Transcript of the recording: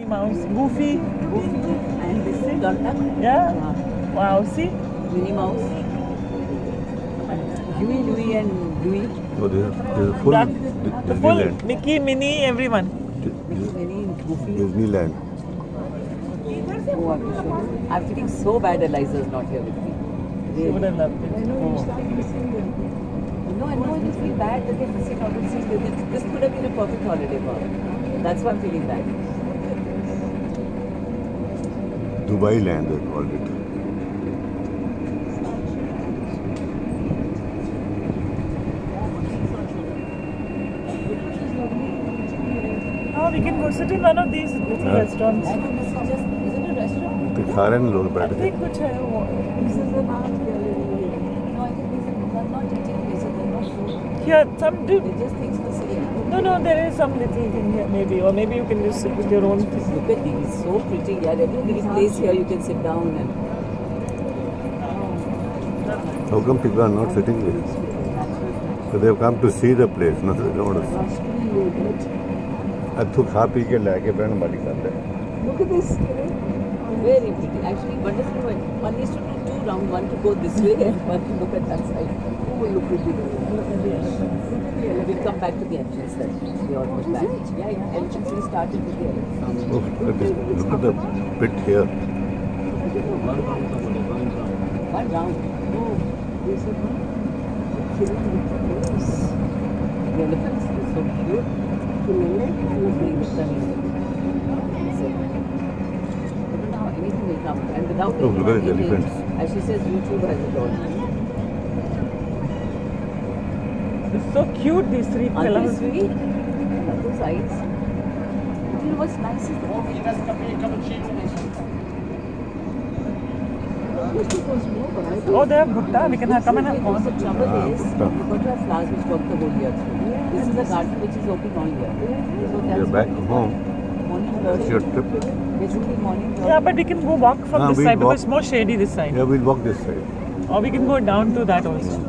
Mouse. Goofy. And this is Donut. Yeah. Wow. See? Minnie Mouse. Huey, Louie and Louie. So this is full The full Disneyland. Mickey, Minnie, everyone. Minnie and Goofy. Disneyland. Oh, I'm sure. I'm feeling so bad Eliza's not here with me. She would have loved it. No, I just feel bad that they're missing out on seeing this could have been a perfect holiday for her. That's why I'm feeling bad. Dubai land they called it. Oh, we can go sit in one of these little restaurants. I think this is just, is it a restaurant? तो खा रहे हैं लोग I बैठ के think कुछ है वो. This is an art gallery. No, I think these are not eating places, they're not food. Here, some do. They just things to see. No, there is some little thing here maybe. Or maybe you can just sit with your own thing. Look at these, so pretty. Yeah, every little place here you can sit down and. How come people are not sitting there? So they have come to see the place, no? They don't want to see. तो खा P के लाके बहन बाटी करते हैं. Look at this. Very pretty. Actually, wonderful. One needs to do two rounds. One to go this way and one to look at that side. Oh, look at this. We'll come back to the entrance then. We almost back. Yeah, entrance we started with the entrance. Oh, look at this. Look at the pit here. One round. Oh, this is one. The elephants are so cute. I don't know how anything will come. And without Oh, look at the image, elephants. as she says, YouTube has it all. It's so cute, these three Aren't they fellows. sweet? Those eyes. You know what's nice is the Oh, they have bhutta. We can come and have Because the trouble is, bhutta. you've got to have flowers which work the whole year through. This is a garden which is open all year. So You're that's back home. morning That's your glory. trip. Basically morning glory. Yeah, but we can go walk from this we'll side walk. because it's more shady this side. Yeah, we'll walk this side. Or we can go down to that also.